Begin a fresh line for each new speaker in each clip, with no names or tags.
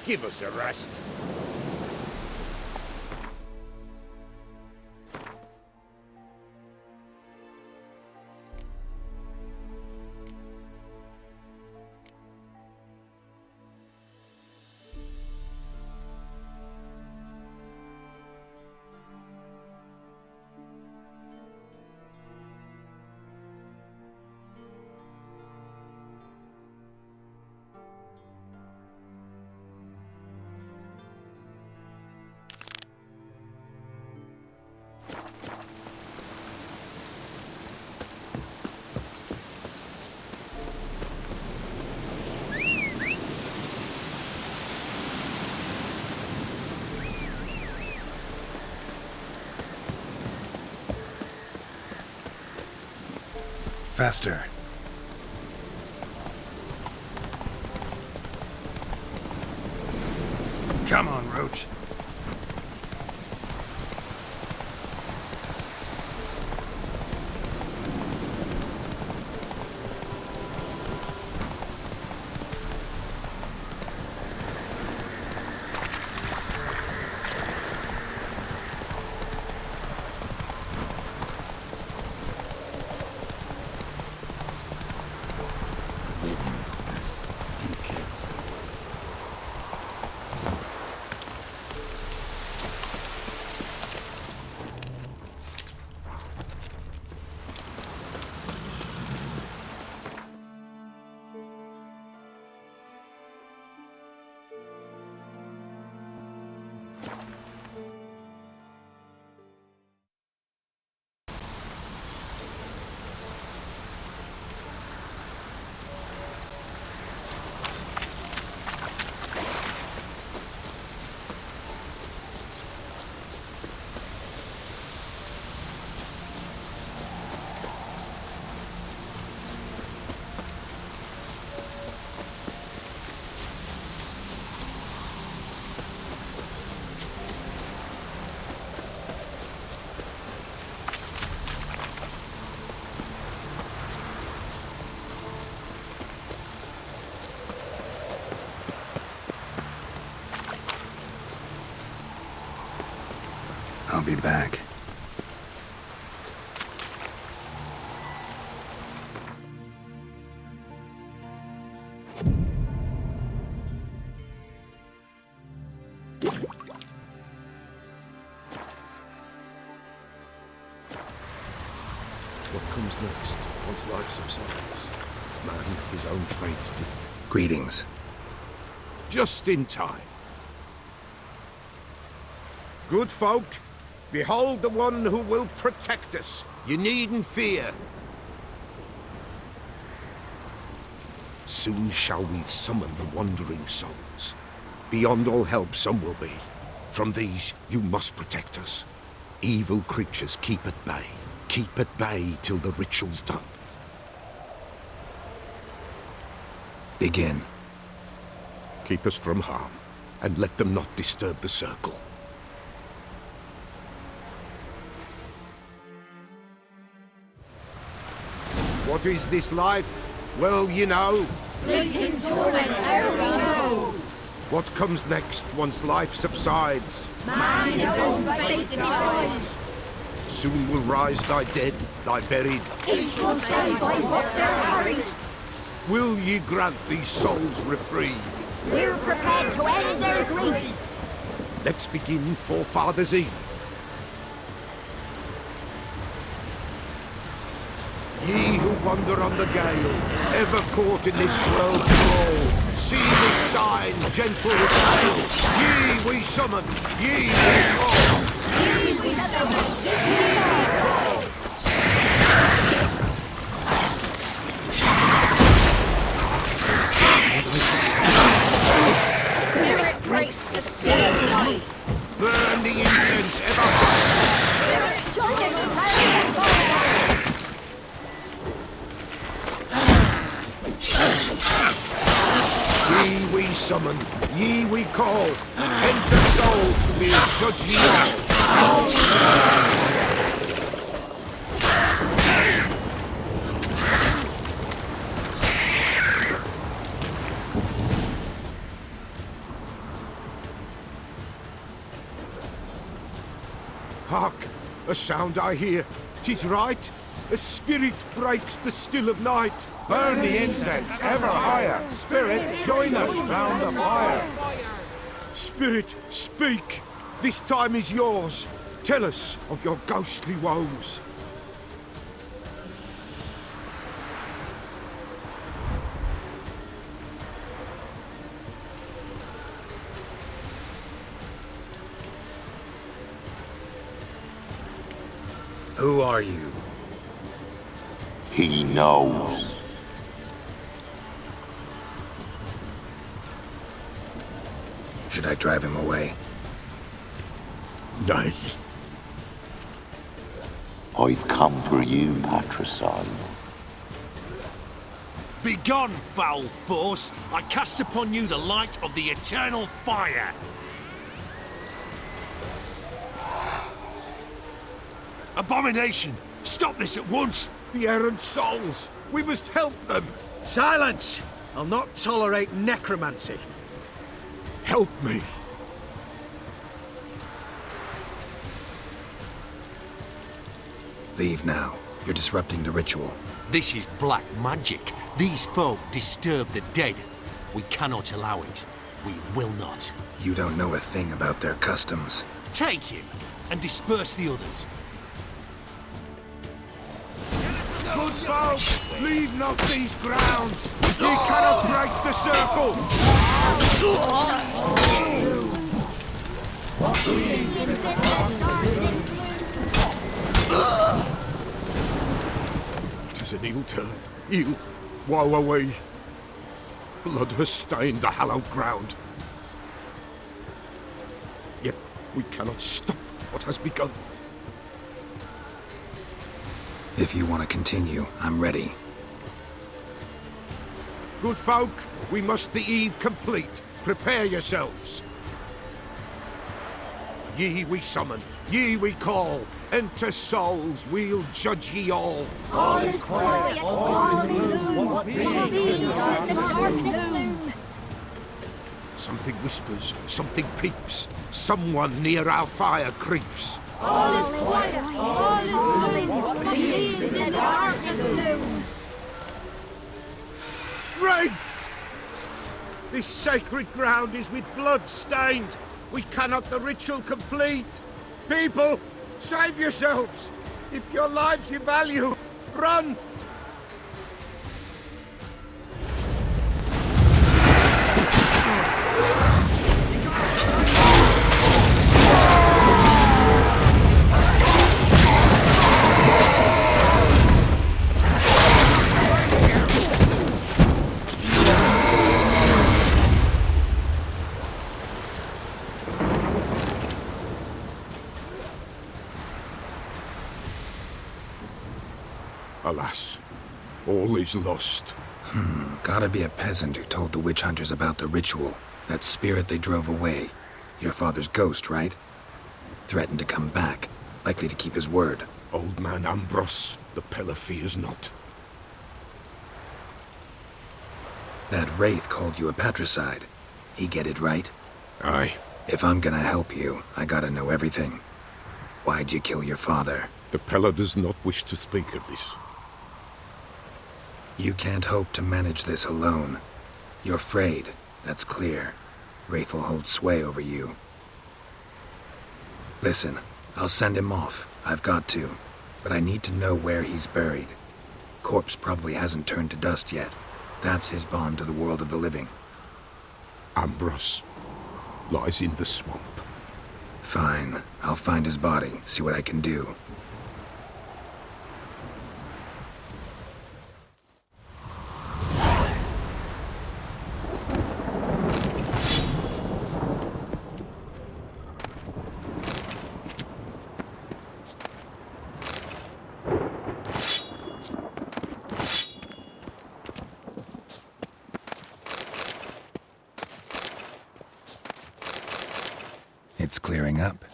Give us a rest.
Faster. Come on, Roach. I'll be back.
What comes next, once life subsides? Man, his own fate's
Greetings.
just in time. Good folk, behold the one who will protect us. You needn't fear. Soon shall we summon the wandering souls. Beyond all help some will be. From these you must protect us. Evil creatures keep at bay. Keep at bay till the ritual's done.
Begin.
Keep us from harm, and let them not disturb the circle. What is this life? Well, you know.
Fleeting torment, ere we know.
What comes next once life subsides?
Man his own fate decides.
Soon will rise thy dead, thy buried.
Each will say by what they're harried.
Will ye grant these souls reprieve?
We're prepared to end their grief.
Let's begin Forefathers Eve. Ye who wander on the gale, ever caught in this world's thrall, see this sign, gentle tale. Ye we summon, ye we call.
Ye we summon, ye we call. Spirit breaks the still night.
Burn the incense ever higher.
Spirit join us in prayer and call.
Ye we summon, ye we call. Enter souls, we'll judge ye all. A sound I hear. 'Tis right. A spirit breaks the still of night.
Burn the incense ever higher. Spirit, join us round the fire.
Spirit, speak. This time is yours. Tell us of your ghostly woes.
Who are you?
He knows.
Should I drive him away?
Nay.
I've come for you, Patricide.
Begone, foul force! I cast upon you the light of the eternal fire! Abomination! Stop this at once!
The errant souls. We must help them.
Silence! I'll not tolerate necromancy.
Help me.
Leave now. You're disrupting the ritual.
This is black magic. These folk disturb the dead. We cannot allow it. We will not.
You don't know a thing about their customs.
Take him and disperse the others.
Good folk, leave not these grounds. Ye cannot break the circle. Tis an ill turn. Ill. Woe away. Blood has stained the hallowed ground. Yet we cannot stop what has begun.
If you want to continue, I'm ready.
Good folk, we must the eve complete. Prepare yourselves. Ye we summon, ye we call. Enter souls, we'll judge ye all.
All is quiet, all is gloom. Peace in the darkness loom.
Something whispers, something peeps. Someone near our fire creeps.
All is quiet, all is gloom. Peace in the darkness loom.
Wraiths! This sacred ground is with blood stained. We cannot the ritual complete. People, save yourselves. If your lives you value, run! Alas, all is lost.
Gotta be a peasant who told the witch hunters about the ritual. That spirit they drove away. Your father's ghost, right? Threatened to come back. Likely to keep his word.
Old man Ambrose, the Pellar fears not.
That wraith called you a patricide. He get it right?
Aye.
If I'm gonna help you, I gotta know everything. Why'd you kill your father?
The Pellar does not wish to speak of this.
You can't hope to manage this alone. You're afraid, that's clear. Wraith will hold sway over you. Listen, I'll send him off. I've got to. But I need to know where he's buried. Corpse probably hasn't turned to dust yet. That's his bond to the world of the living.
Ambrose lies in the swamp.
Fine. I'll find his body, see what I can do. It's clearing up.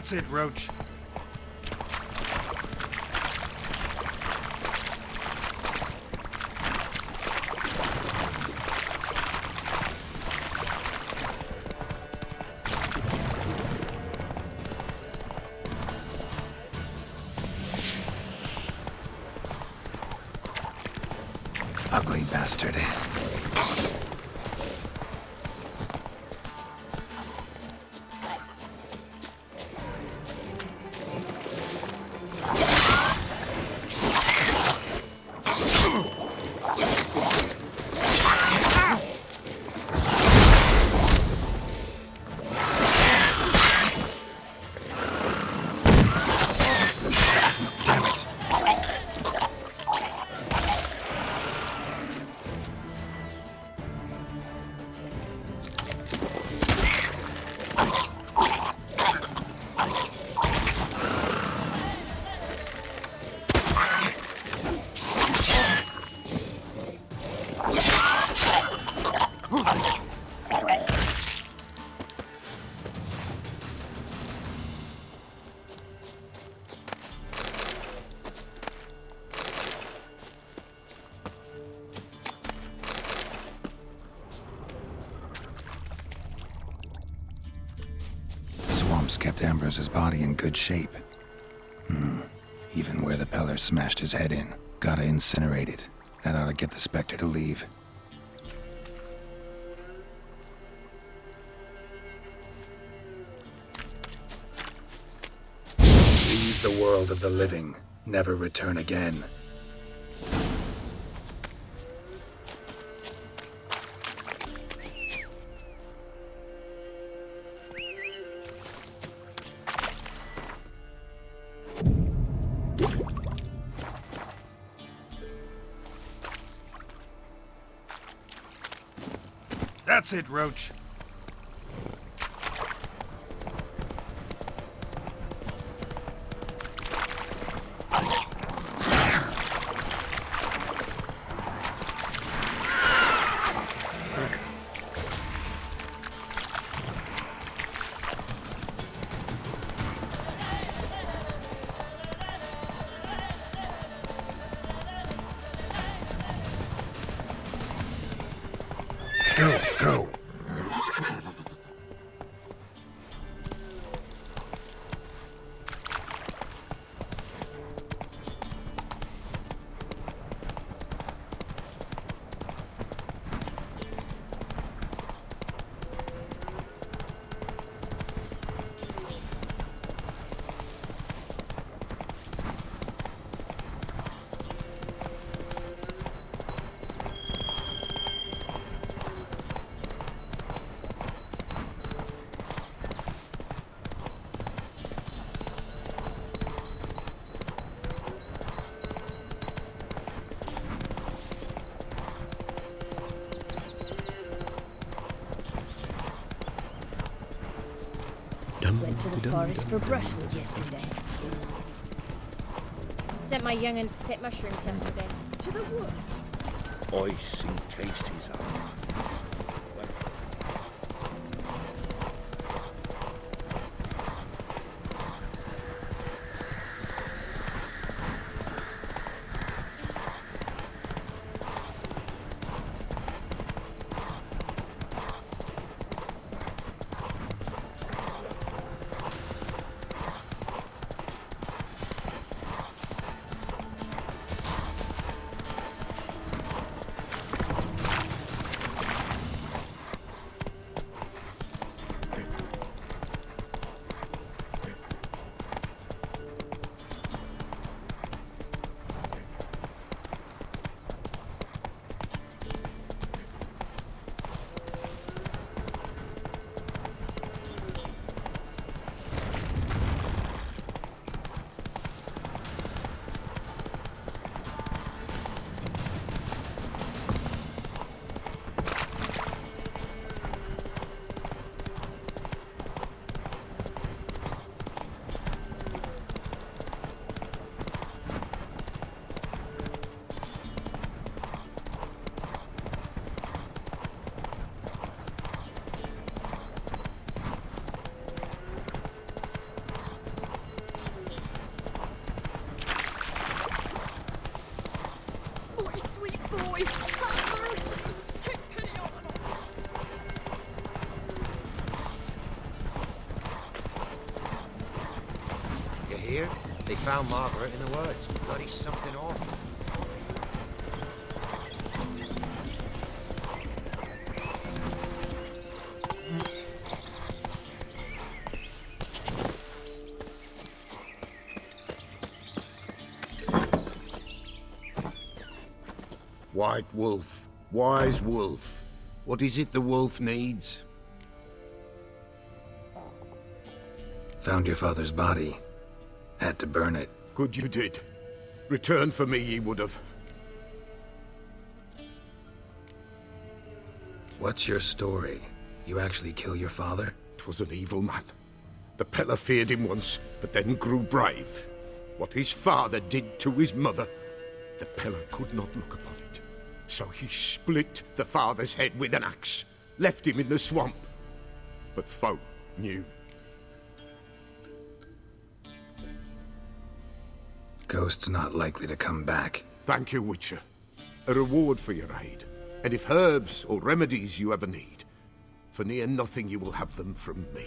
That's it, Roach. Ugly bastard. Kept Ambrose's body in good shape. Even where the Pellar smashed his head in. Gotta incinerate it. That ought to get the Spectre to leave. Leave the world of the living. Never return again. That's it, Roach. Go.
Went to the forest for brushwood yesterday.
Sent my young'uns to pick mushrooms yesterday.
To the woods?
I see taste his own.
sweet boy, have mercy. Take pity on him.
You hear? They found Margaret in the woods. Bloody something awful.
White wolf, wise wolf. What is it the wolf needs?
Found your father's body. Had to burn it.
Good you did. Return for me ye would have.
What's your story? You actually kill your father?
'Twas an evil man. The Pellar feared him once, but then grew brave. What his father did to his mother, the Pellar could not look upon it. So he split the father's head with an axe, left him in the swamp. But folk knew.
Ghost's not likely to come back.
Thank you, Witcher. A reward for your aid. And if herbs or remedies you ever need, for near nothing you will have them from me.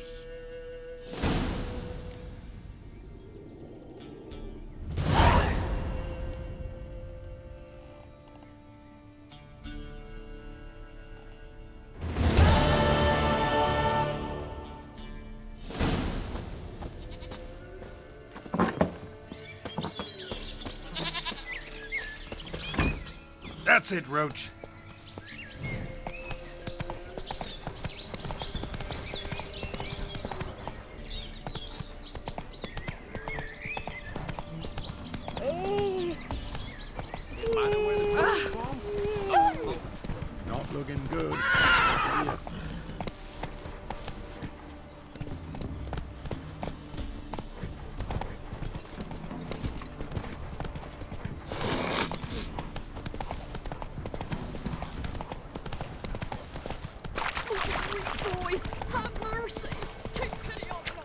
That's it, Roach. Not looking good. I tell you.
Sweet boy, have mercy. Take pity on him.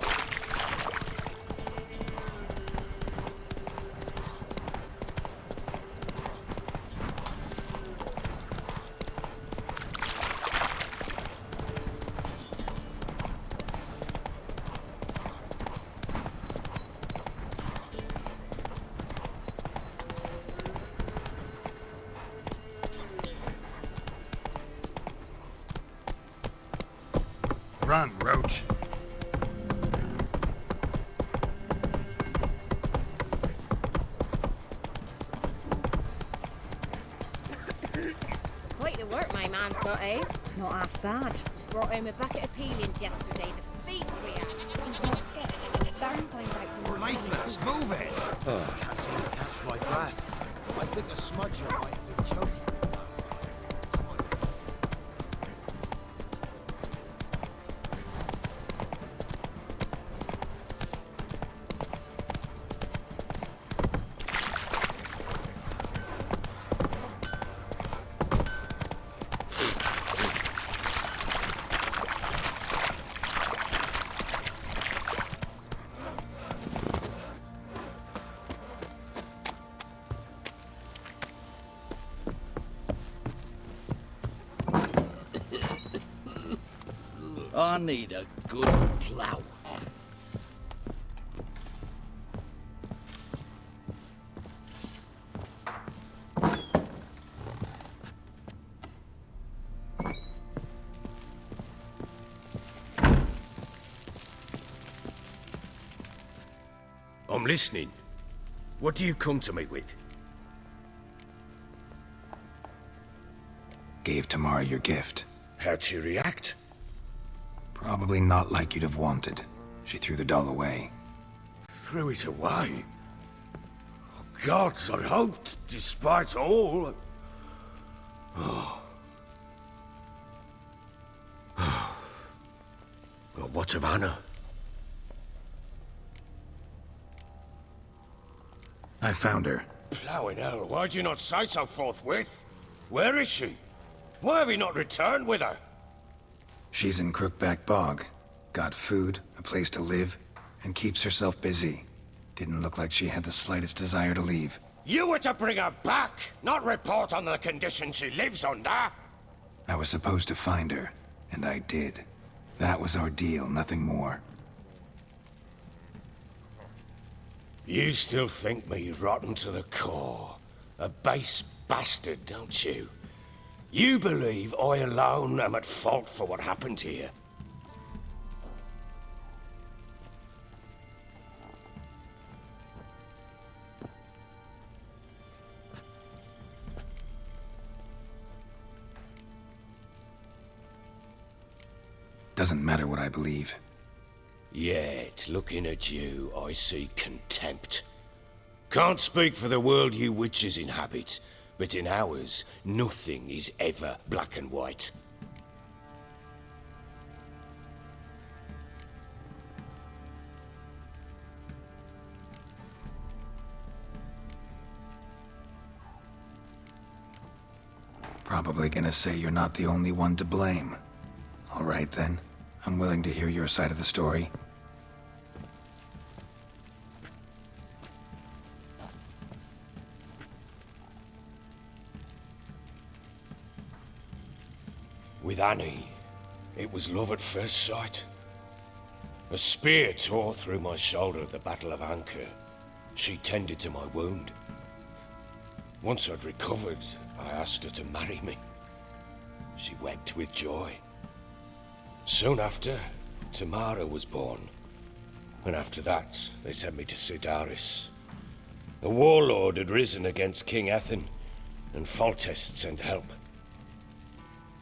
Run, Roach.
Quite the work my man's got, eh?
Not half bad.
Brought home a bucket of peelings yesterday. The feast we had.
He's not scared. Baron finds out some
Wraiths, move it! Can't seem to catch my breath. I think the smudger might have been choking.
I need a good plough.
I'm listening. What do you come to me with?
Gave Tamara your gift.
How'd she react?
Probably not like you'd have wanted. She threw the doll away.
Threw it away? Oh, gods, I hoped, despite all... Well, what of Anna?
I found her.
Plowing hell, why'd you not say so forthwith? Where is she? Why have you not returned with her?
She's in Crookback Bog. Got food, a place to live, and keeps herself busy. Didn't look like she had the slightest desire to leave.
You were to bring her back, not report on the conditions she lives under.
I was supposed to find her, and I did. That was our deal, nothing more.
You still think me rotten to the core. A base bastard, don't you? You believe I alone am at fault for what happened here.
Doesn't matter what I believe.
Yet, looking at you, I see contempt. Can't speak for the world you witches inhabit, but in ours, nothing is ever black and white.
Probably gonna say you're not the only one to blame. All right then, I'm willing to hear your side of the story.
With Annie, it was love at first sight. A spear tore through my shoulder at the Battle of Anchor. She tended to my wound. Once I'd recovered, I asked her to marry me. She wept with joy. Soon after, Tamara was born. And after that, they sent me to Sidaris. A warlord had risen against King Ethan, and Foltest sent help.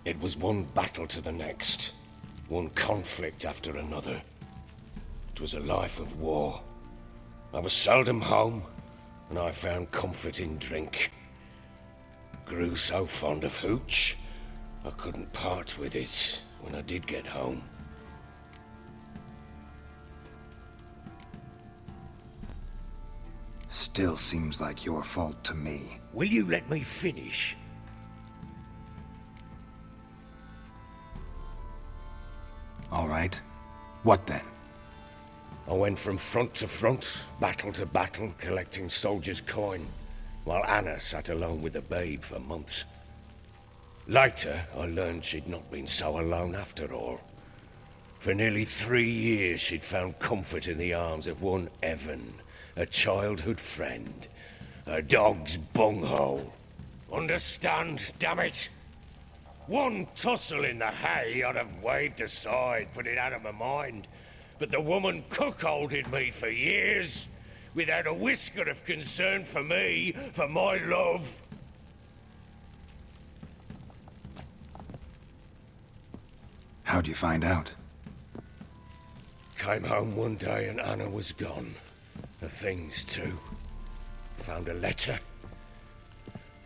It was one battle to the next, one conflict after another. It was a life of war. I was seldom home, and I found comfort in drink. Grew so fond of hooch, I couldn't part with it when I did get home.
Still seems like your fault to me.
Will you let me finish?
All right. What then?
I went from front to front, battle to battle, collecting soldiers' coin, while Anna sat alone with the babe for months. Later, I learned she'd not been so alone after all. For nearly 3 years, she'd found comfort in the arms of one Evan, a childhood friend, a dog's bunghole. Understand, damn it? One tussle in the hay I'd have waved aside, put it out of my mind. But the woman cuckolded me for years, without a whisker of concern for me, for my love.
How'd you find out?
Came home one day and Anna was gone. Her things too. Found a letter.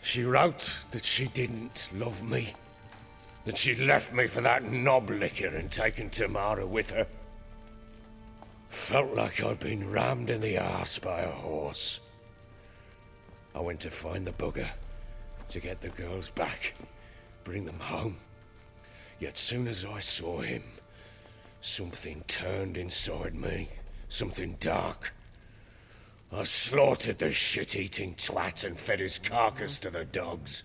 She wrote that she didn't love me. That she'd left me for that knob licker and taken Tamara with her. Felt like I'd been rammed in the arse by a horse. I went to find the bugger, to get the girls back, bring them home. Yet soon as I saw him, something turned inside me, something dark. I slaughtered the shit-eating twat and fed his carcass to the dogs.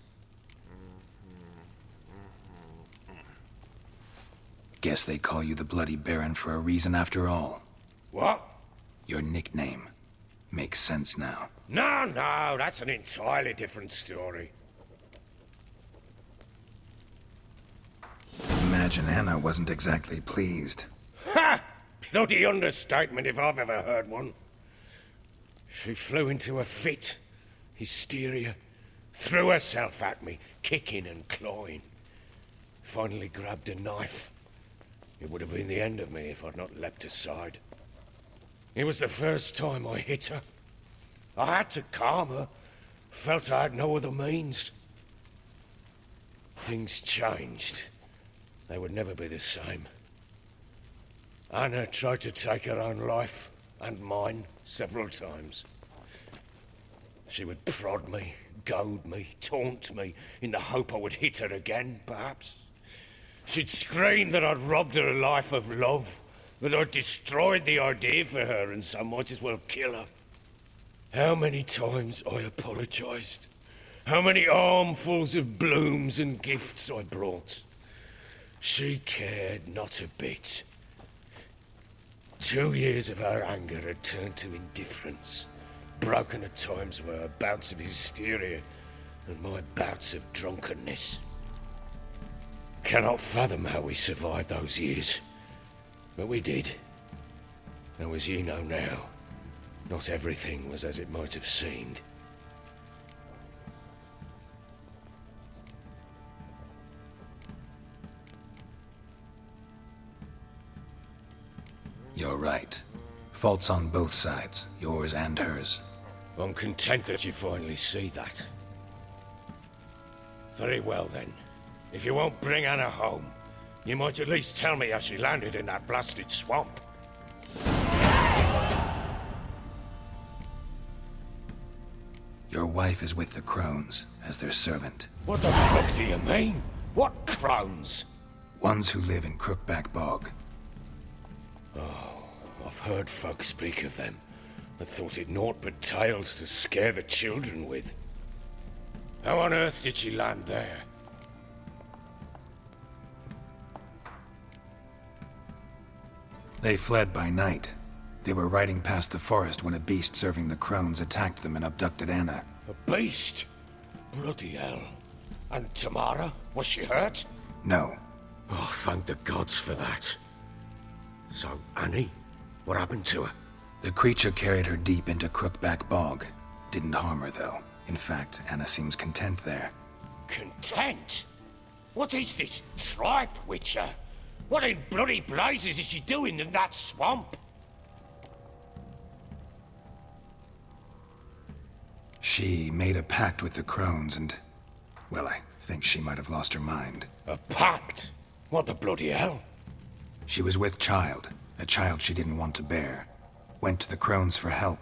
Guess they call you the Bloody Baron for a reason after all.
What?
Your nickname. Makes sense now.
No, that's an entirely different story.
Imagine Anna wasn't exactly pleased.
Ha! Bloody understatement if I've ever heard one. She flew into a fit, hysteria, threw herself at me, kicking and clawing. Finally grabbed a knife. It would have been the end of me if I'd not leapt aside. It was the first time I hit her. I had to calm her. Felt I had no other means. Things changed. They would never be the same. Anna tried to take her own life, and mine, several times. She would prod me, goad me, taunt me, in the hope I would hit her again, perhaps. She'd scream that I'd robbed her life of love, that I'd destroyed the idea for her, and so might as well kill her. How many times I apologised. How many armfuls of blooms and gifts I brought. She cared not a bit. 2 years of her anger had turned to indifference, broken at times by her bouts of hysteria and my bouts of drunkenness. Cannot fathom how we survived those years, but we did. And as you know now, not everything was as it might have seemed.
You're right. Faults on both sides, yours and hers.
I'm content that you finally see that. Very well then. If you won't bring Anna home, you might at least tell me how she landed in that blasted swamp.
Your wife is with the crones, as their servant.
What the fuck do you mean? What crones?
Ones who live in Crookback Bog.
Oh, I've heard folk speak of them, but thought it naught but tales to scare the children with. How on earth did she land there?
They fled by night. They were riding past the forest when a beast serving the crones attacked them and abducted Anna.
A beast? Bloody hell. And Tamara? Was she hurt?
No.
Oh, thank the gods for that. So, Annie? What happened to her?
The creature carried her deep into Crookback Bog. Didn't harm her, though. In fact, Anna seems content there.
Content? What is this tripe, Witcher? What in bloody blazes is she doing in that swamp?
She made a pact with the crones and... well, I think she might have lost her mind.
A pact? What the bloody hell?
She was with child, a child she didn't want to bear. Went to the crones for help.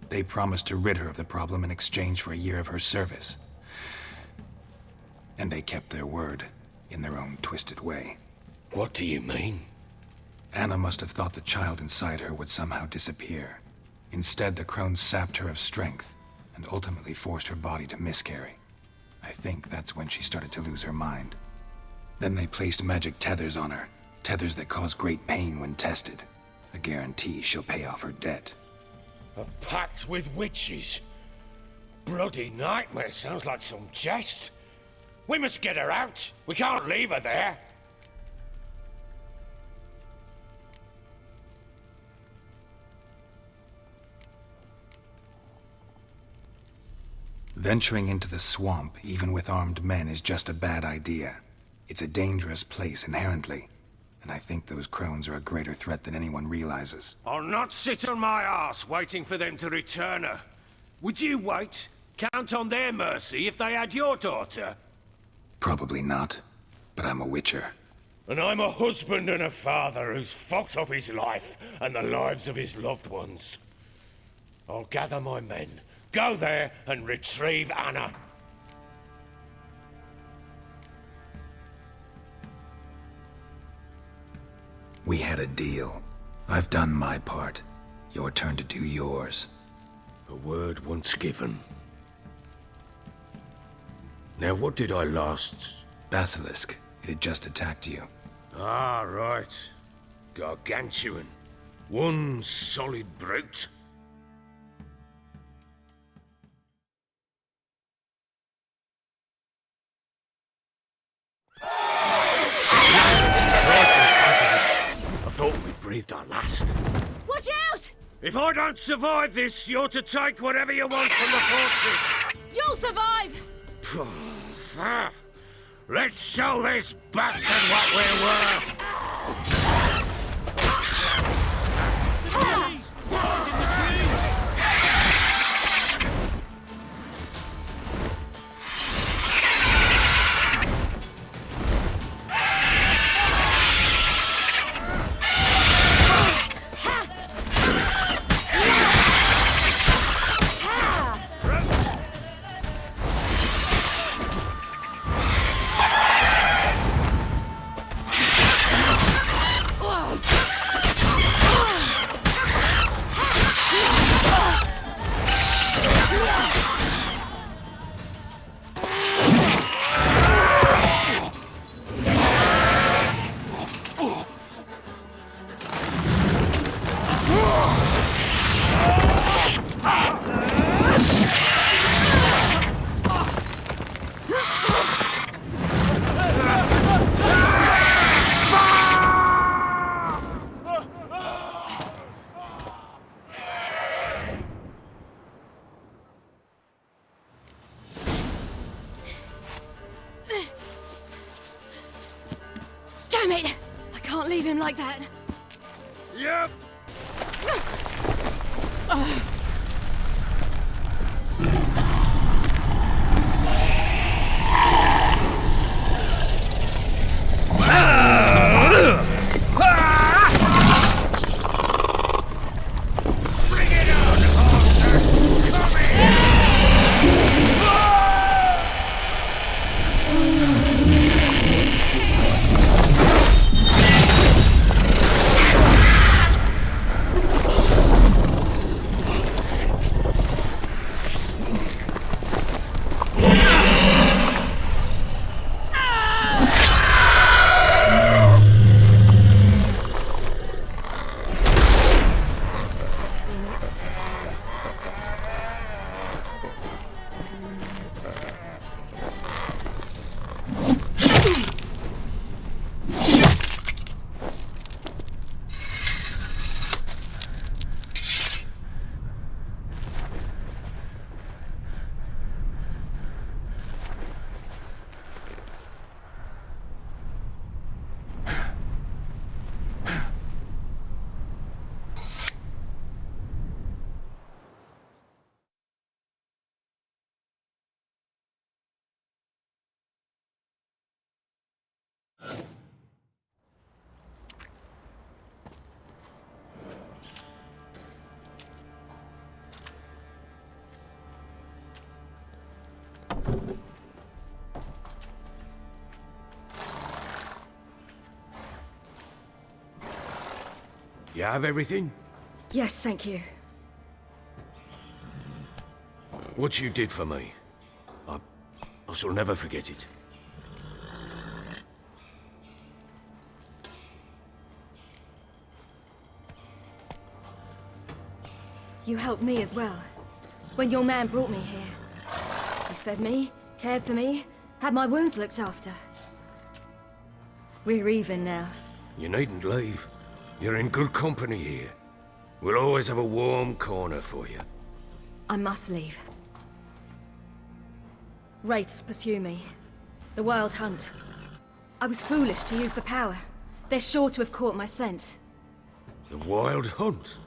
They promised to rid her of the problem in exchange for a year of her service. And they kept their word, in their own twisted way.
What do you mean?
Anna must have thought the child inside her would somehow disappear. Instead, the crones sapped her of strength, and ultimately forced her body to miscarry. I think that's when she started to lose her mind. Then they placed magic tethers on her, tethers that cause great pain when tested. A guarantee she'll pay off her debt.
A pact with witches? Bloody nightmare, sounds like some jest. We must get her out. We can't leave her there.
Venturing into the swamp, even with armed men, is just a bad idea. It's a dangerous place inherently, and I think those crones are a greater threat than anyone realizes.
I'll not sit on my arse waiting for them to return her. Would you wait? Count on their mercy if they had your daughter?
Probably not, but I'm a witcher.
And I'm a husband and a father who's fucked up his life and the lives of his loved ones. I'll gather my men, go there and retrieve Anna.
We had a deal. I've done my part. Your turn to do yours.
A word once given. Now what did I last...
Basilisk. It had just attacked you.
Ah, right. Gargantuan. One solid brute. I thought we breathed our last.
Watch out!
If I don't survive this, you're to take whatever you want from the fortress.
You'll survive!
Let's show this bastard what we're worth.
Damn it! I can't leave him like that.
Yep.
You have everything?
Yes, thank you.
What you did for me, I shall never forget it.
You helped me as well. When your man brought me here. You fed me, cared for me, had my wounds looked after. We're even now.
You needn't leave. You're in good company here. We'll always have a warm corner for you.
I must leave. Wraiths pursue me. The Wild Hunt. I was foolish to use the power. They're sure to have caught my scent.
The Wild Hunt?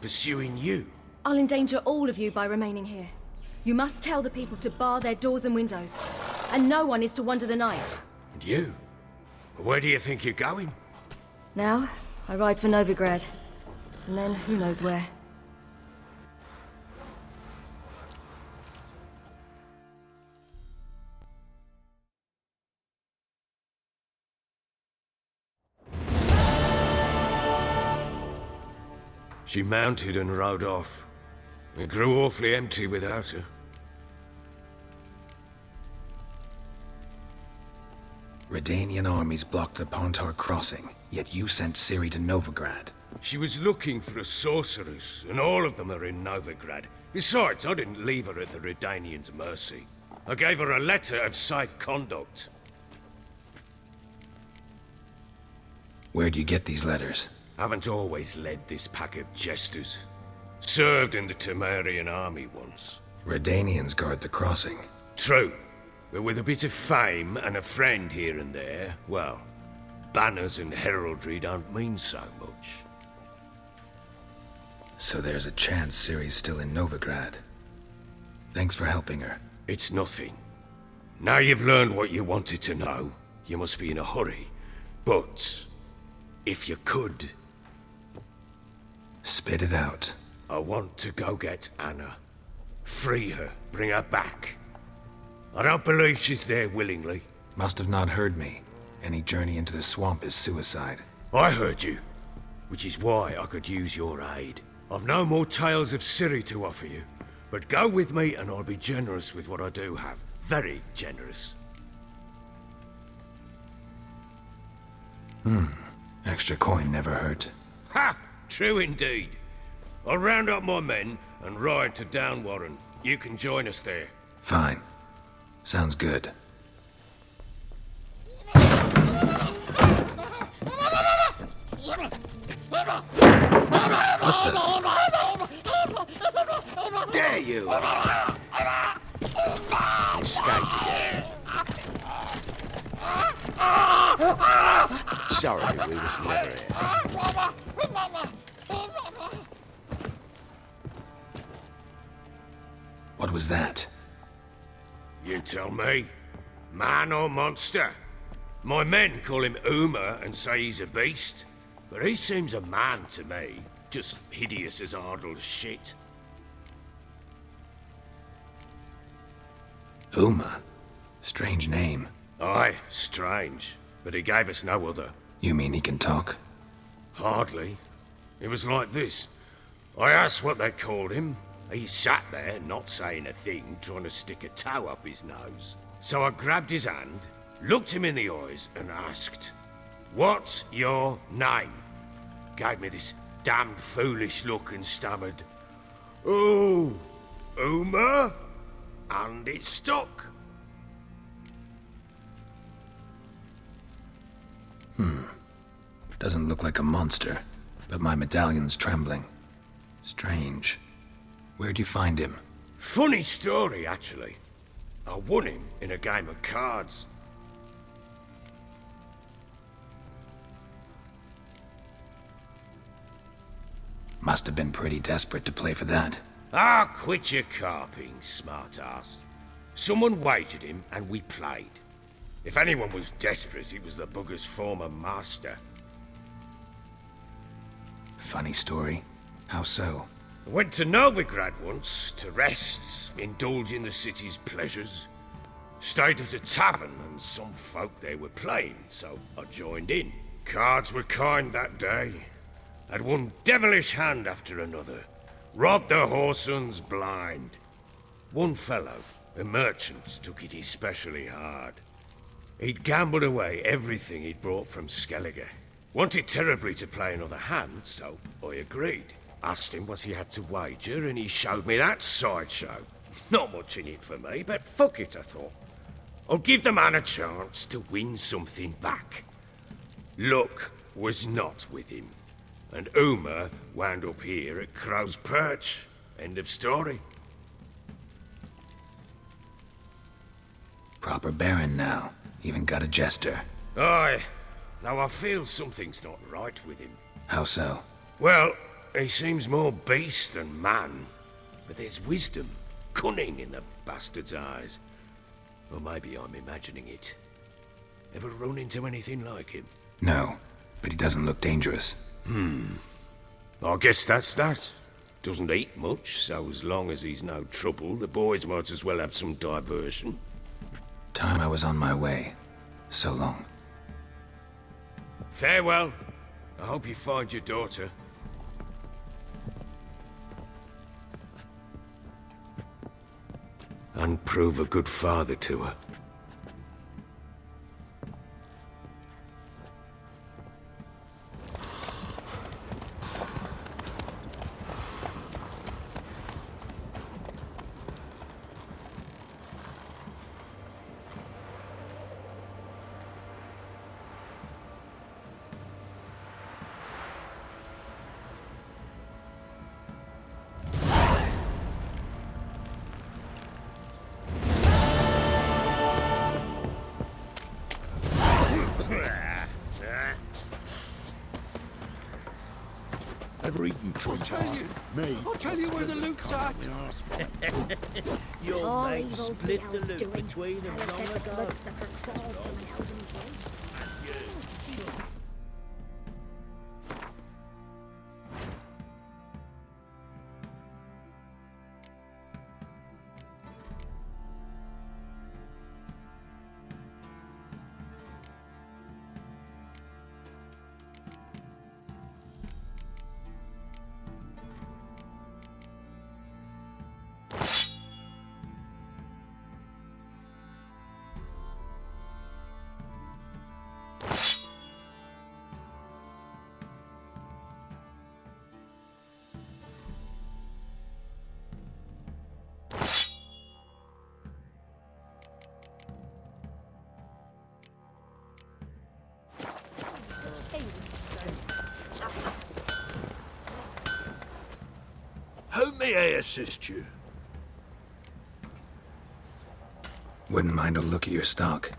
Pursuing you?
I'll endanger all of you by remaining here. You must tell the people to bar their doors and windows. And no one is to wander the night.
And you? Where do you think you're going?
Now, I ride for Novigrad. And then, who knows where.
She mounted and rode off. It grew awfully empty without her.
Redanian armies blocked the Pontar crossing, yet you sent Ciri to Novigrad.
She was looking for a sorceress, and all of them are in Novigrad. Besides, I didn't leave her at the Redanians' mercy. I gave her a letter of safe conduct.
Where'd you get these letters?
Haven't always led this pack of jesters. Served in the Temerian army once.
Redanians guard the crossing.
True. But with a bit of fame and a friend here and there, well, banners and heraldry don't mean so much.
So there's a chance Ciri's still in Novigrad. Thanks for helping her.
It's nothing. Now you've learned what you wanted to know, you must be in a hurry. But, if you could...
Spit it out.
I want to go get Anna. Free her, bring her back. I don't believe she's there willingly.
Must have not heard me. Any journey into the swamp is suicide.
I heard you, which is why I could use your aid. I've no more tales of Ciri to offer you, but go with me and I'll be generous with what I do have. Very generous.
Extra coin never hurt.
Ha! True indeed. I'll round up my men and ride to Downwarren. You can join us there.
Fine. Sounds good.
Dare you! Escaped again.
Sorry, we was never here.
What was that?
You tell me. Man or monster? My men call him Uma and say he's a beast, but he seems a man to me. Just hideous as Ardle's shit.
Uma? Strange name.
Aye, strange. But he gave us no other.
You mean he can talk?
Hardly. It was like this. I asked what they called him. He sat there, not saying a thing, trying to stick a toe up his nose. So I grabbed his hand, looked him in the eyes, and asked, "What's your name?" Gave me this damned foolish look and stammered, "Oh, Uma?" And it stuck.
Doesn't look like a monster, but my medallion's trembling. Strange. Where'd you find him?
Funny story, actually. I won him in a game of cards.
Must have been pretty desperate to play for that.
Ah, quit your carping, smart-ass. Someone wagered him, and we played. If anyone was desperate, it was the bugger's former master.
Funny story. How so?
I went to Novigrad once, to rest, indulge in the city's pleasures. Stayed at a tavern, and some folk there were playing, so I joined in. Cards were kind that day. Had one devilish hand after another. Robbed the whoresons blind. One fellow, a merchant, took it especially hard. He'd gambled away everything he'd brought from Skellige. Wanted terribly to play another hand, so I agreed. Asked him what he had to wager, and he showed me that sideshow. Not much in it for me, but fuck it, I thought. I'll give the man a chance to win something back. Luck was not with him, and Uma wound up here at Crow's Perch. End of story.
Proper baron now. Even got a jester.
Aye, though I feel something's not right with him.
How so?
Well, he seems more beast than man. But there's wisdom, cunning in the bastard's eyes. Or maybe I'm imagining it. Ever run into anything like him?
No, but he doesn't look dangerous.
I guess that's that. Doesn't eat much, so as long as he's no trouble, the boys might as well have some diversion.
Time I was on my way. So long.
Farewell. I hope you find your daughter. And prove a good father to her.
Ever eaten treetop? Me?
I'll tell you where the loot's at. Your
All
mate
evil's
split
the
the
elves
loot
doing.
between them
Pellar said
long
the
ago.
bloodsucker crawled from an elven grave.
How may I assist you?
Wouldn't mind a look at your stock.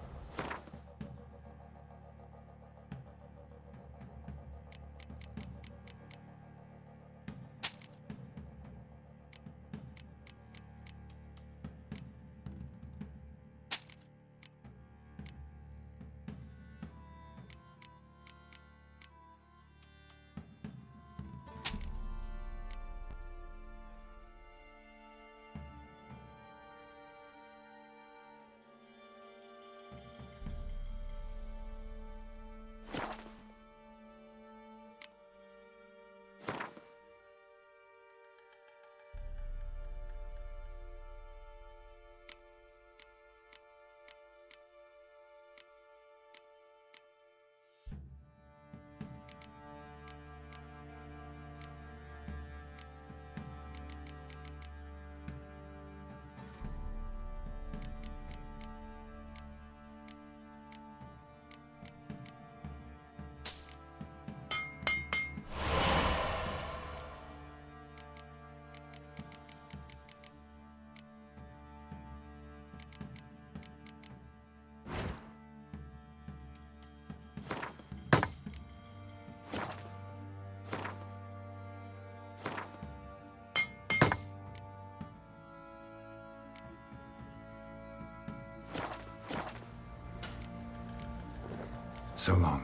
So long.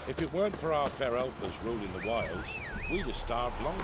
If it weren't for our fair helpers ruling the wilds, we'd have starved long.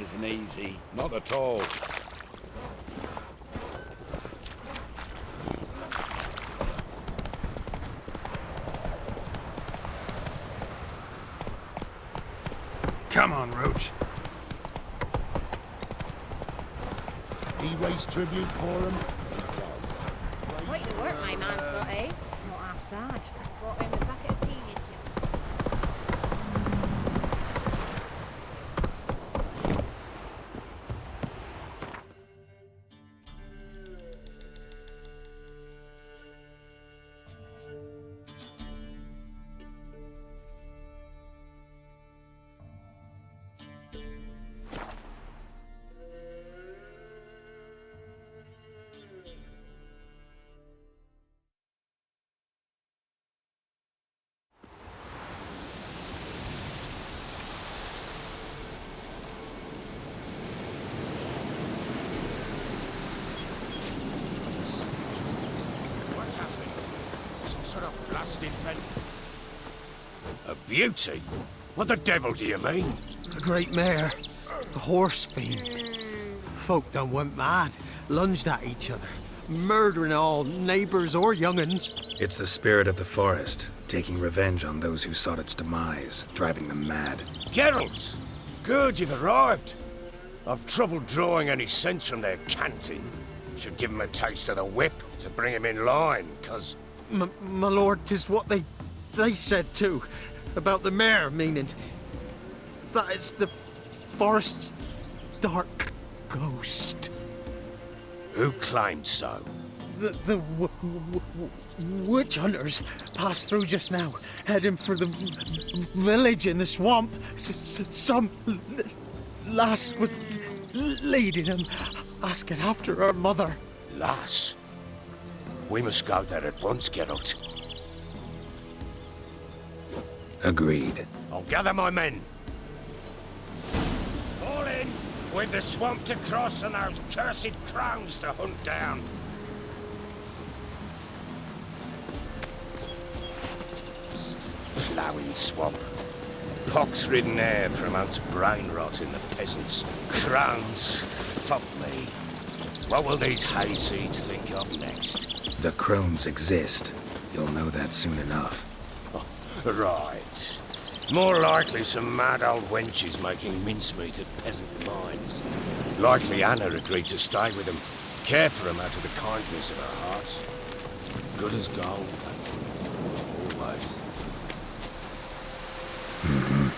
Isn't easy.
Not at all.
Come on, Roach.
He raised tribute for him.
Quite the work my man's got, eh?
Not half bad.
Brought him a bucket of peeling.
A beauty? What the devil do you mean?
A great mare. A horse fiend. Folk done went mad. Lunged at each other. Murdering all neighbours or young'uns.
It's the spirit of the forest, taking revenge on those who sought its demise, driving them mad.
Geralt! Good, you've arrived. I've trouble drawing any sense from their canting. Should give 'em a taste of the whip to bring 'em in line, 'cause...
My lord, 'tis what they said too. About the mare, meaning... That is the forest's dark ghost.
Who claimed so?
The witch hunters passed through just now, heading for the village in the swamp. Some lass was leading him, asking after her mother.
Lass? We must go there at once, Geralt.
Agreed.
I'll gather my men. Fall in! We've the swamp to cross and those cursed crowns to hunt down. Ploughing swamp. Pox-ridden air promotes brain rot in the peasants. Crowns, fuck me. What will these hayseeds think of next?
The crones exist. You'll know that soon enough.
Oh, right. More likely some mad old wenches making mincemeat at peasant mines. Likely Anna agreed to stay with them, care for them out of the kindness of her heart. Good as gold, always.
Mm-hmm.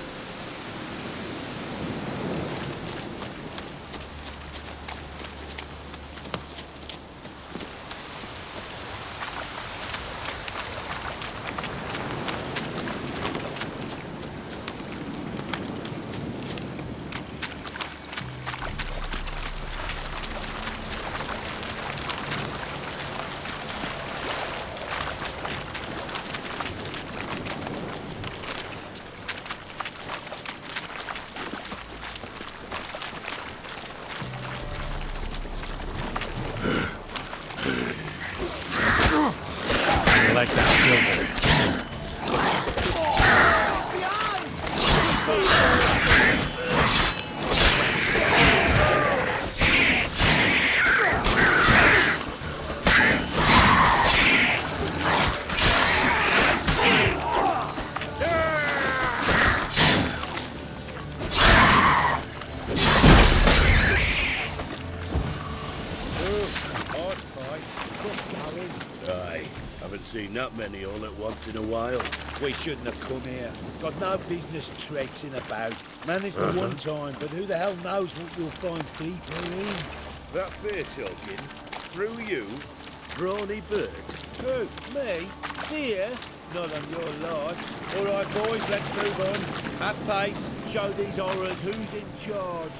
seen that many all at once in a while.
We shouldn't have come here. Got no business traipsing about. Managed for one time, but who the hell knows what we'll find deeper in?
That fear talking, through you, brawny bird.
Who? Me? Fear? Not on your life. All right, boys, let's move on. At pace, show these horrors who's in charge.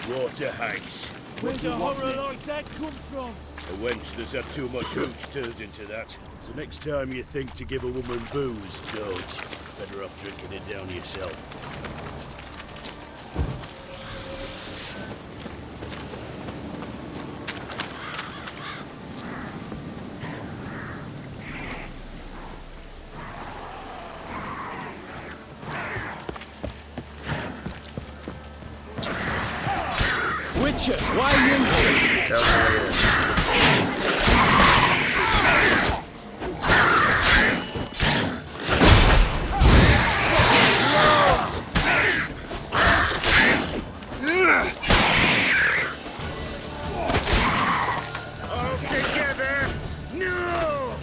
Water hags.
Where's a horror like that come from?
A wench that's had too much hooch turns into that. So next time you think to give a woman booze, don't. Better off drinking it down yourself.
Why you?
Tell me later.
All together! No!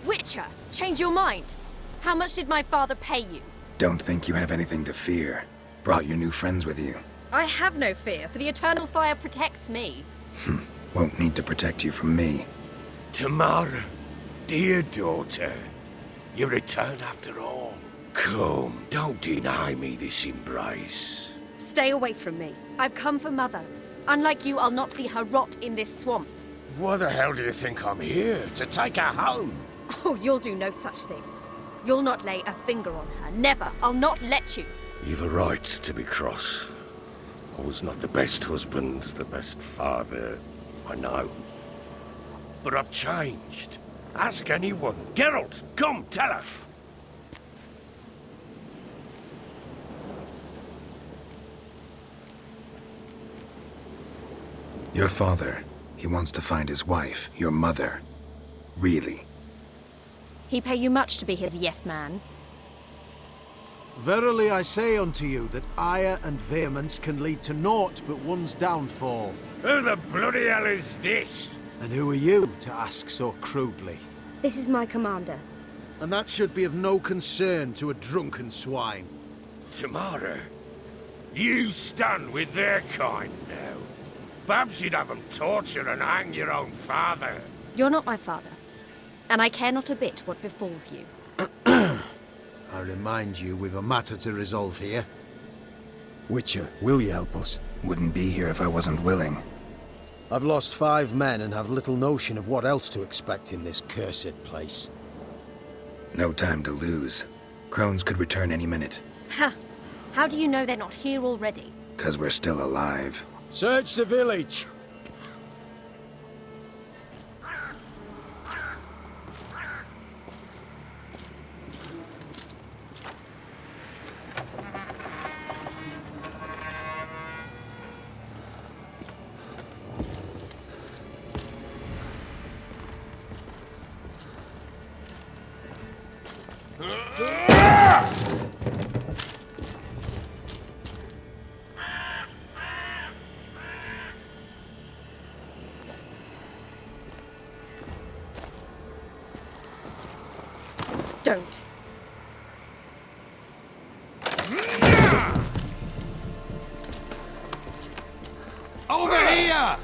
Witcher, change your mind. How much did my father pay you?
Don't think you have anything to fear. Brought your new friends with you.
I have no fear, for the eternal fire protects me.
Won't need to protect you from me.
Tamara, dear daughter, you return after all. Come, don't deny me this embrace.
Stay away from me. I've come for Mother. Unlike you, I'll not see her rot in this swamp.
Why the hell do you think I'm here? To take her home?
Oh, you'll do no such thing. You'll not lay a finger on her. Never. I'll not let you.
You've a right to be cross. I was not the best husband, the best father, I know. But I've changed. Ask anyone. Geralt, come, tell her.
Your father, he wants to find his wife, your mother. Really?
He pay you much to be his yes man.
Verily I say unto you that ire and vehemence can lead to naught but one's downfall.
Who the bloody hell is this?
And who are you to ask so crudely?
This is my commander.
And that should be of no concern to a drunken swine.
Tamara, you stand with their kind now. Perhaps you'd have them torture and hang your own father.
You're not my father, and I care not a bit what befalls you.
I remind you we've a matter to resolve here. Witcher, will you help us?
Wouldn't be here if I wasn't willing.
I've lost 5 men and have little notion of what else to expect in this cursed place.
No time to lose. Crones could return any minute.
Ha! How do you know they're not here already?
'Cause we're still alive.
Search the village!
Don't.
here!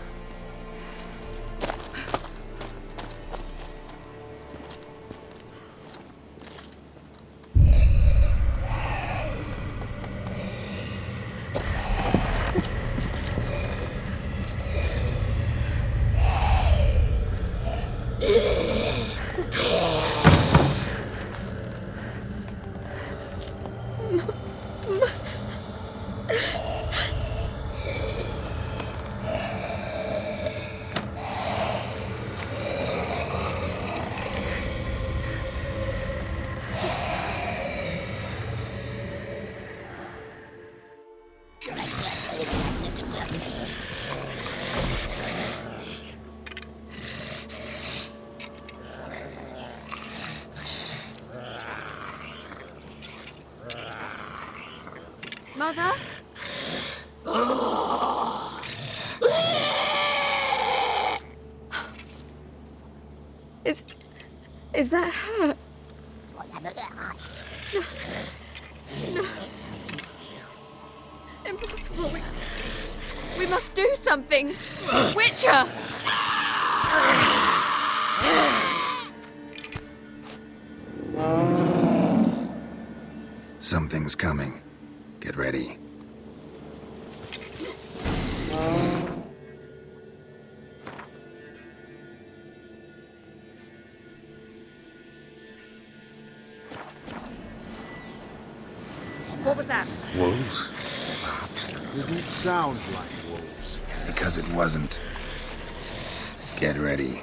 Mother? Is that her? No. Impossible. We must do something. Witcher!
Something's coming. Get ready.
What was that?
Wolves?
Didn't sound like wolves.
Because it wasn't. Get ready.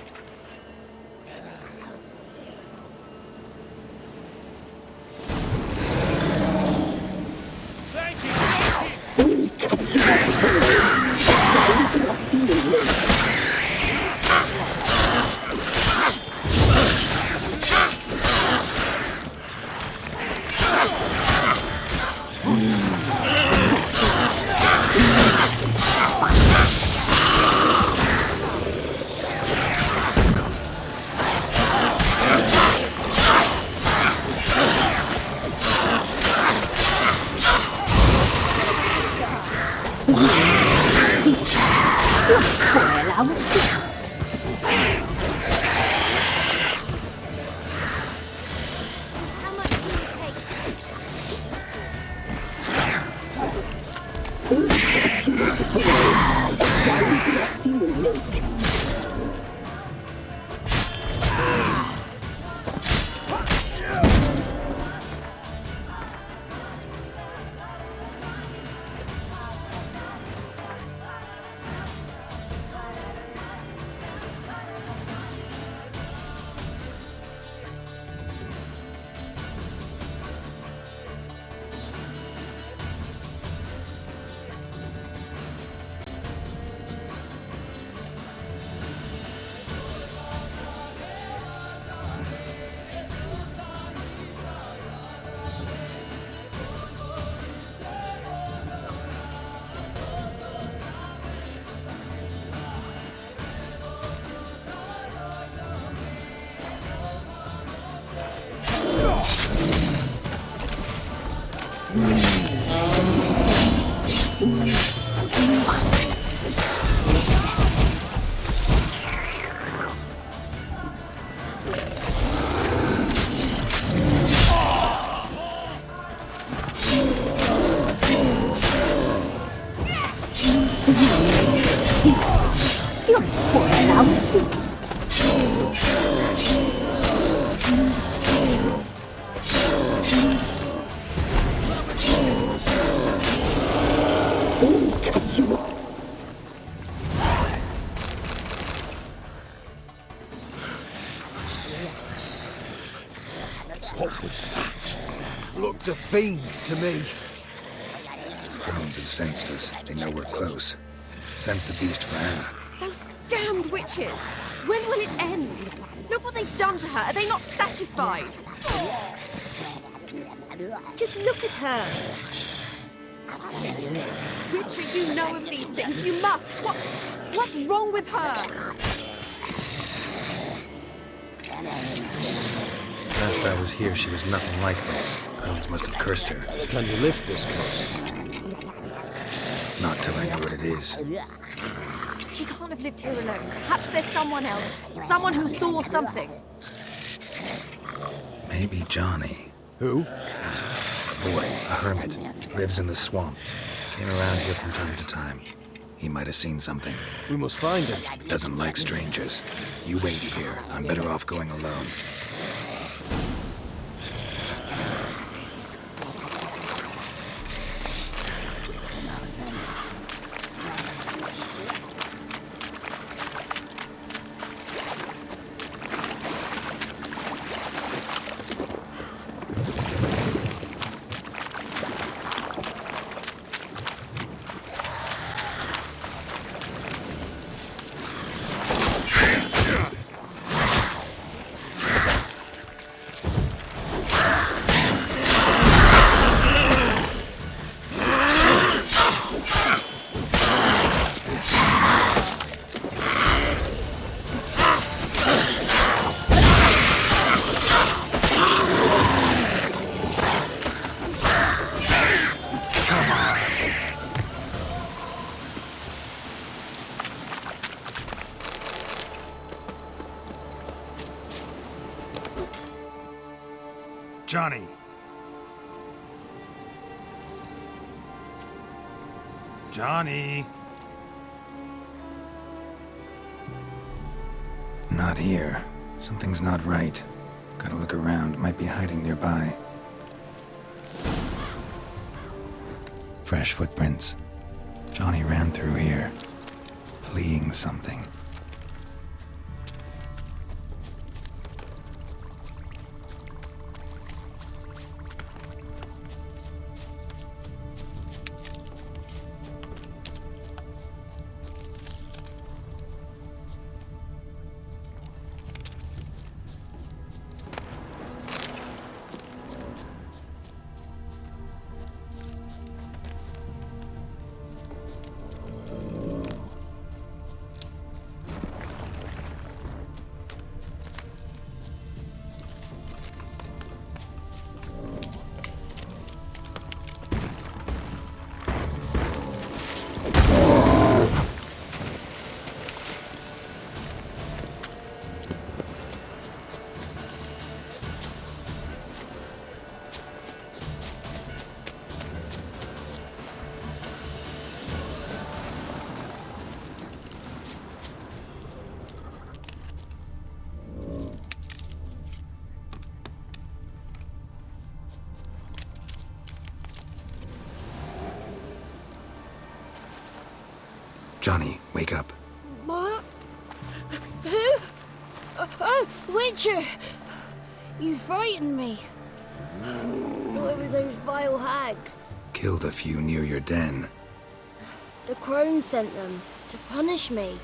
You'll spoil our feast. Cut you off.
What was that? Looked a fiend to me.
Crones have sensed us. They know we're close. Sent the beast for Anna.
Those damned witches! When will it end? Look what they've done to her. Are they not satisfied? Just look at her. Witcher, you know of these things. You must. What's wrong with her?
Last I was here, she was nothing like this. Crones must have cursed her.
Can you lift this curse?
Not till I know what it is.
She can't have lived here alone. Perhaps there's someone else. Someone who saw something.
Maybe Johnny.
Who?
A boy, a hermit. Lives in the swamp. Came around here from time to time. He might have seen something.
We must find him.
Doesn't like strangers. You wait here. I'm better off going alone. Johnny! Johnny! Not here. Something's not right. Gotta look around. Might be hiding nearby. Fresh footprints. Johnny ran through here, fleeing something. Johnny, wake up.
What? Who? Oh, Witcher! You frightened me. Thought it were those vile hags.
Killed a few near your den.
The crone sent them to punish me.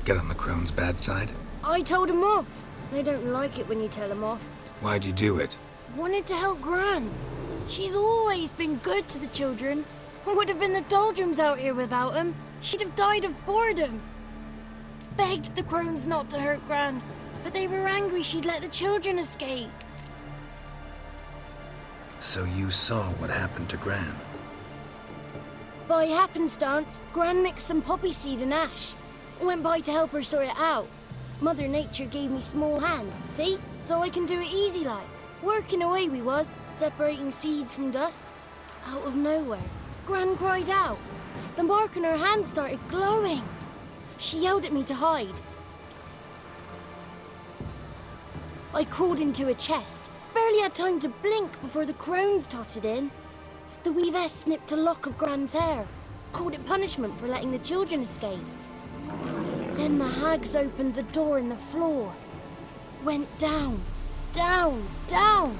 Get on the crone's bad side?
I told them off. They don't like it when you tell them off.
Why'd you do it?
Wanted to help Gran. She's always been good to the children. Would have been the doldrums out here without him. She'd have died of boredom. Begged the crones not to hurt Gran, but they were angry she'd let the children escape.
So you saw what happened to Gran?
By happenstance, Gran mixed some poppy seed and ash. Went by to help her sort it out. Mother Nature gave me small hands, see? So I can do it easy like. Working away we was, separating seeds from dust. Out of nowhere, Gran cried out. The mark on her hand started glowing. She yelled at me to hide. I crawled into a chest. Barely had time to blink before the crones totted in. The weavess snipped a lock of Gran's hair. Called it punishment for letting the children escape. Then the hags opened the door in the floor. Went down, down, down.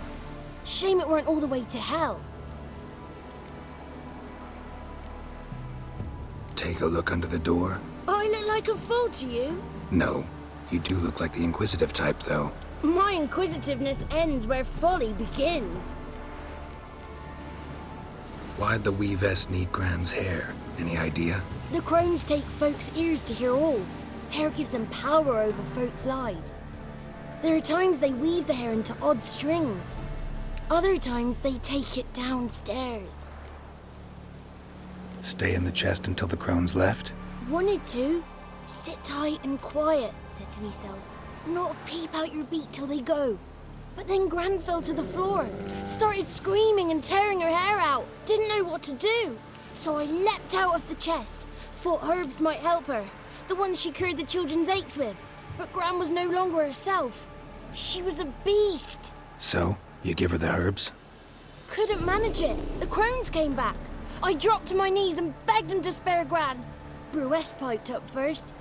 Shame it weren't all the way to hell.
Take a look under the door?
I look like a fool to you?
No. You do look like the inquisitive type, though.
My inquisitiveness ends where folly begins.
Why'd the weavess need Gran's hair? Any idea?
The crones take folks' ears to hear all. Hair gives them power over folks' lives. There are times they weave the hair into odd strings. Other times they take it downstairs.
Stay in the chest until the crones left?
Wanted to. Sit tight and quiet, said to myself. Not peep out your beak till they go. But then Gran fell to the floor, started screaming and tearing her hair out. Didn't know what to do. So I leapt out of the chest. Thought herbs might help her. The ones she cured the children's aches with. But Gran was no longer herself. She was a beast.
So, you give her the herbs?
Couldn't manage it. The crones came back. I dropped to my knees and begged him to spare Gran. Bruce piped up first.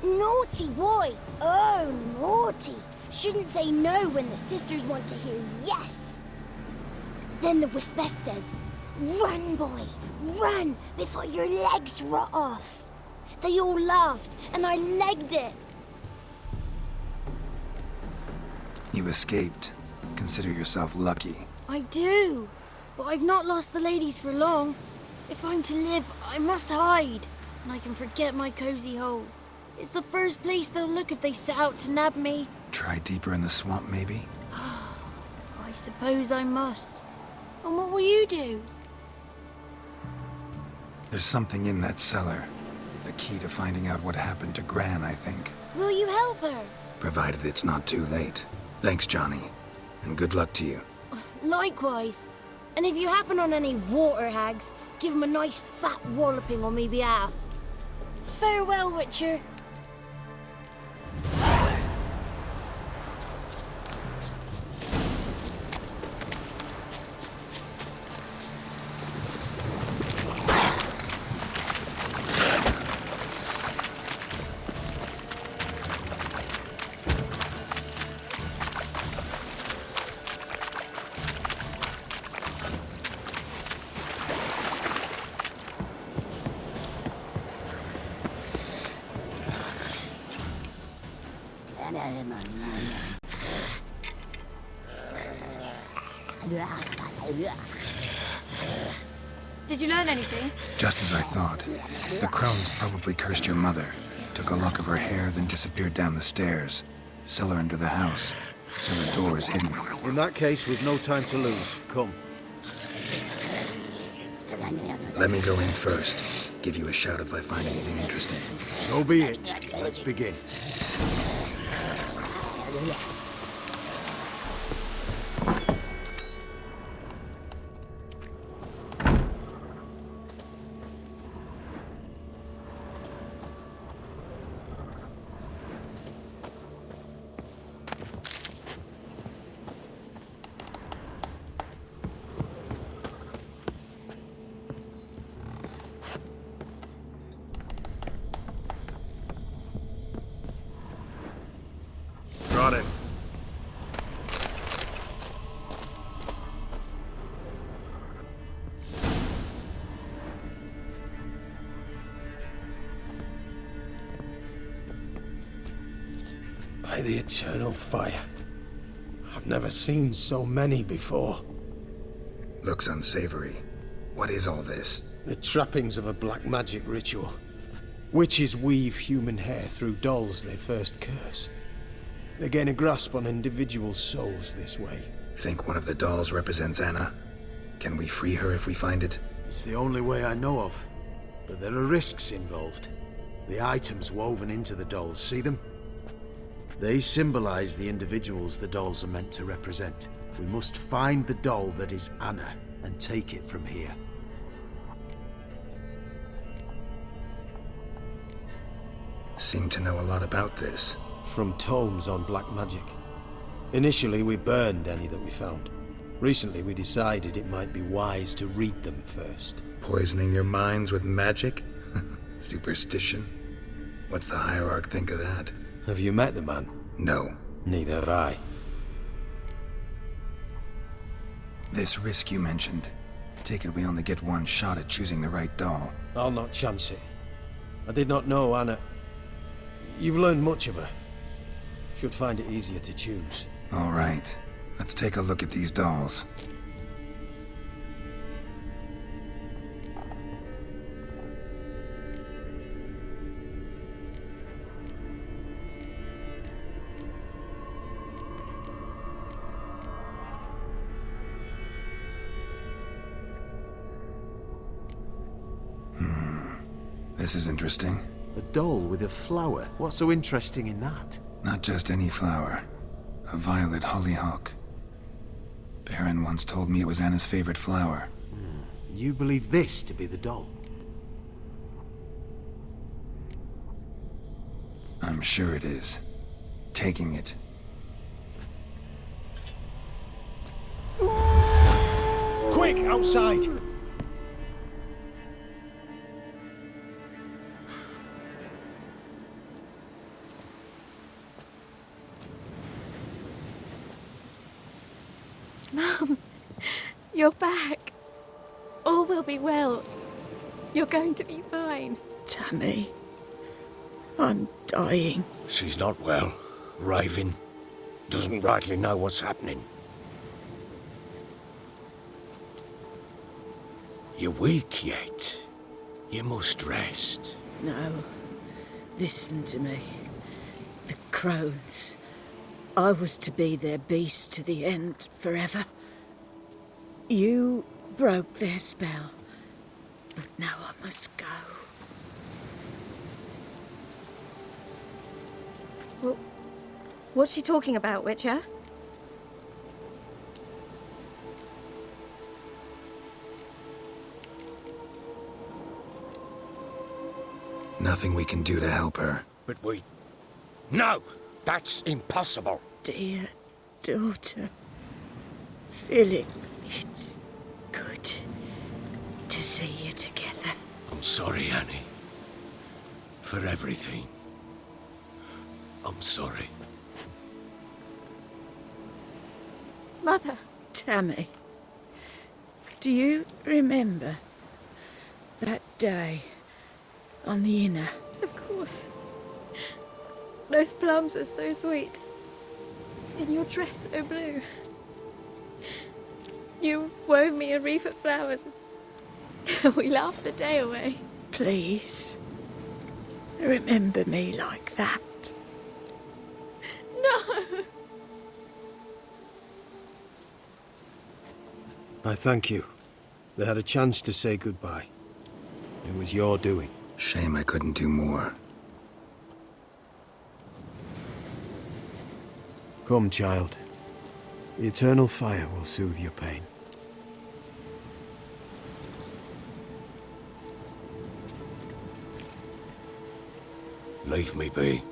Naughty boy. Oh, naughty. Shouldn't say no when the sisters want to hear yes. Then the Wispess says, run, boy, run before your legs rot off. They all laughed, and I legged it.
You escaped. Consider yourself lucky.
I do, but I've not lost the ladies for long. If I'm to live, I must hide, and I can forget my cozy hole. It's the first place they'll look if they set out to nab me.
Try deeper in the swamp, maybe?
I suppose I must. And what will you do?
There's something in that cellar. The key to finding out what happened to Gran, I think.
Will you help her?
Provided it's not too late. Thanks, Johnny. And good luck to you.
Likewise. And if you happen on any water hags, give them a nice fat walloping on me behalf. Farewell, Witcher.
Did you learn anything?
Just as I thought. The crones probably cursed your mother. Took a lock of her hair, then disappeared down the stairs. Cellar under the house. Cellar door is hidden.
In that case, we've no time to lose. Come.
Let me go in first. Give you a shout if I find anything interesting.
So be it. Let's begin.
Got it.
By the eternal fire. I've never seen so many before.
Looks unsavory. What is all this?
The trappings of a black magic ritual. Witches weave human hair through dolls they first curse. They gain a grasp on individual souls this way.
Think one of the dolls represents Anna? Can we free her if we find it?
It's the only way I know of. But there are risks involved. The items woven into the dolls, see them? They symbolize the individuals the dolls are meant to represent. We must find the doll that is Anna and take it from here.
Seem to know a lot about this.
From tomes on black magic. Initially, we burned any that we found. Recently, we decided it might be wise to read them first.
Poisoning your minds with magic? Superstition? What's the hierarch think of that?
Have you met the man?
No.
Neither have I.
This risk you mentioned. Take it we only get one shot at choosing the right doll.
I'll not chance it. I did not know Anna. You've learned much of her. Should find it easier to choose.
All right. Let's take a look at these dolls. This is interesting.
A doll with a flower. What's so interesting in that?
Not just any flower. A violet hollyhock. Baron once told me it was Anna's favorite flower.
You believe this to be the doll?
I'm sure it is. Taking it.
Quick, outside!
Mum, you're back. All will be well. You're going to be fine.
Tammy, I'm dying.
She's not well. Raving. Doesn't rightly know what's happening. You're weak yet. You must rest.
No. Listen to me. The crones. I was to be their beast to the end, forever. You broke their spell. But now I must go.
Well, what's she talking about, Witcher?
Nothing we can do to help her.
But we... No! That's impossible!
Dear daughter, Philip, it's good to see you together.
I'm sorry, Annie. For everything. I'm sorry.
Mother.
Tammy, do you remember that day on the inner?
Of course. Those plums are so sweet. And your dress so blue. You wove me a wreath of flowers. We laughed the day away.
Please, remember me like that.
No!
I thank you. They had a chance to say goodbye. It was your doing.
Shame I couldn't do more.
Come, child. The eternal fire will soothe your pain.
Leave me be.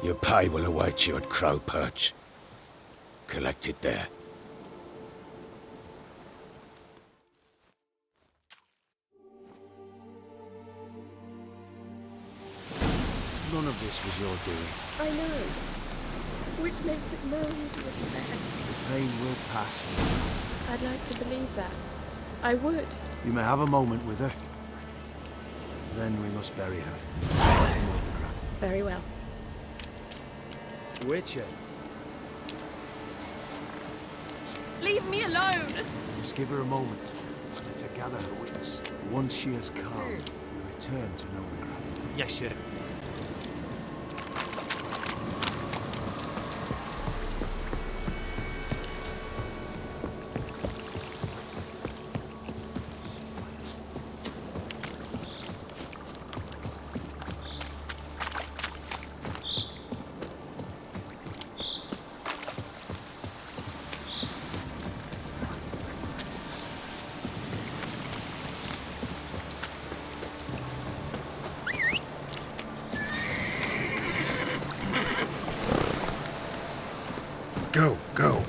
Your pay will await you at Crow Perch. Collect it there.
None of this was your doing.
I know. Which makes it more easier to bear.
The pain will pass in time.
I'd like to believe that. I would.
You may have a moment with her. Then we must bury her. Take her to Novigrad.
Very well.
Witcher.
Leave me alone!
Just give her a moment. Let her gather her wits. Once she has calmed, we return to Novigrad.
Yes, sir.
Go, go.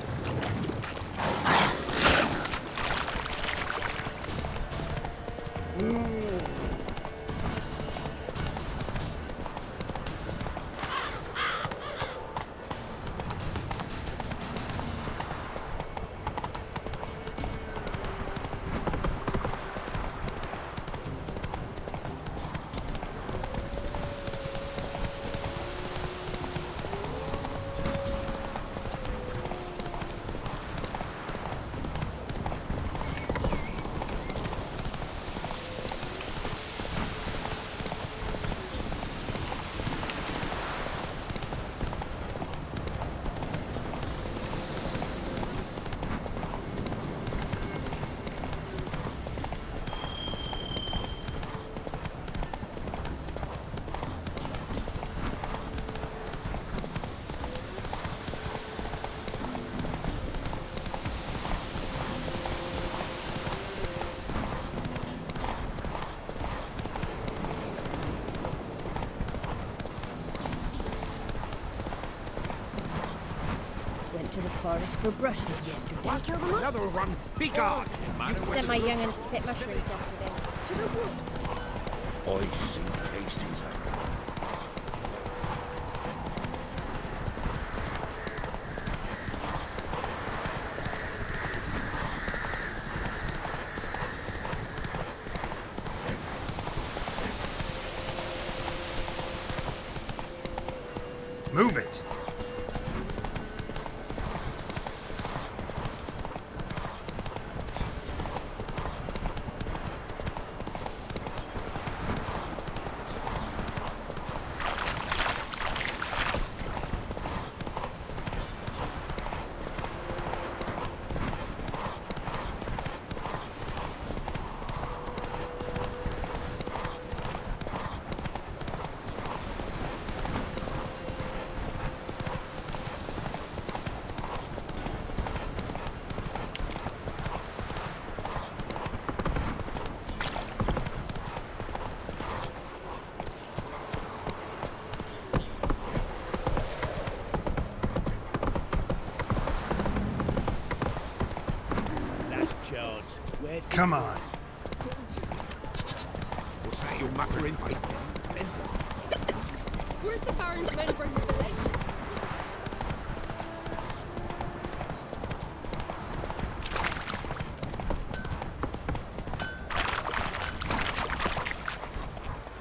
forest for brushwood yesterday.
Kill the monster.
Another one. Be gone.
Sent my young'uns to pick mushrooms yesterday.
To the woods.
I sink Hastings out.
Move it!
Chance. Where's
Come on.
What's that you're muttering?
Where's the Baron's men from your village?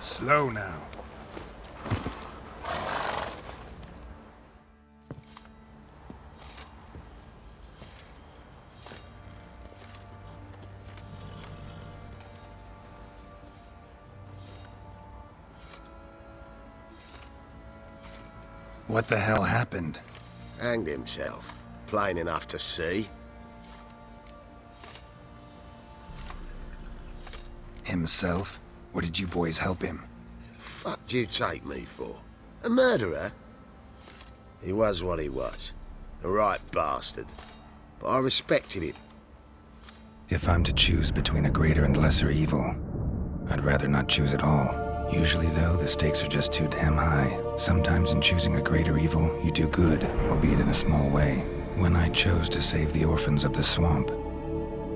Slow now. What the hell happened?
Hanged himself. Plain enough to see.
Himself? Or did you boys help him?
Fuck do you take me for? A murderer? He was what he was. A right bastard. But I respected him.
If I'm to choose between a greater and lesser evil, I'd rather not choose at all. Usually, though, the stakes are just too damn high. Sometimes in choosing a greater evil, you do good, albeit in a small way. When I chose to save the orphans of the swamp,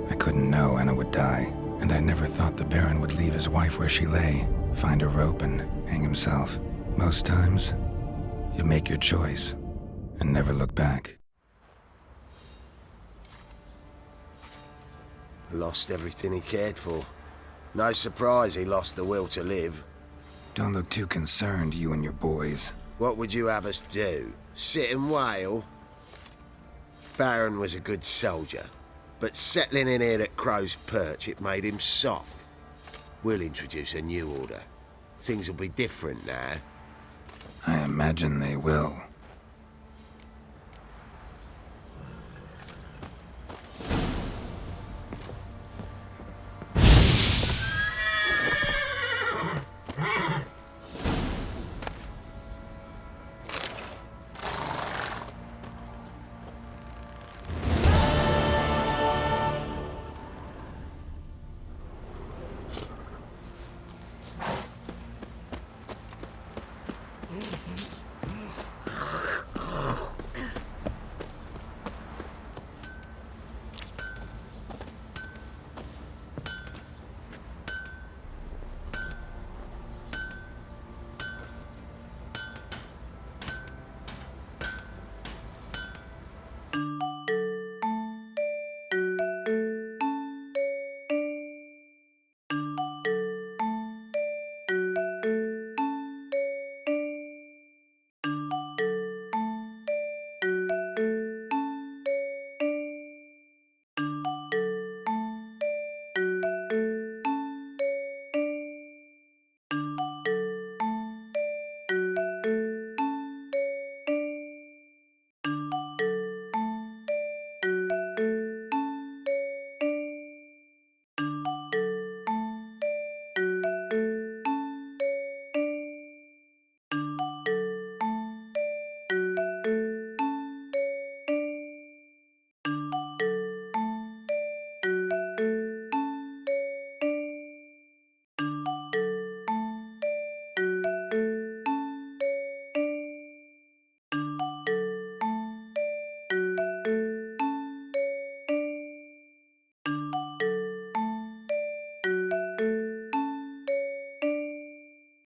I couldn't know Anna would die, and I never thought the Baron would leave his wife where she lay, find a rope and hang himself. Most times, you make your choice and never look back.
Lost everything he cared for. No surprise he lost the will to live.
Don't look too concerned, you and your boys.
What would you have us do? Sit and wail? Baron was a good soldier, but settling in here at Crow's Perch, it made him soft. We'll introduce a new order. Things will be different now.
I imagine they will.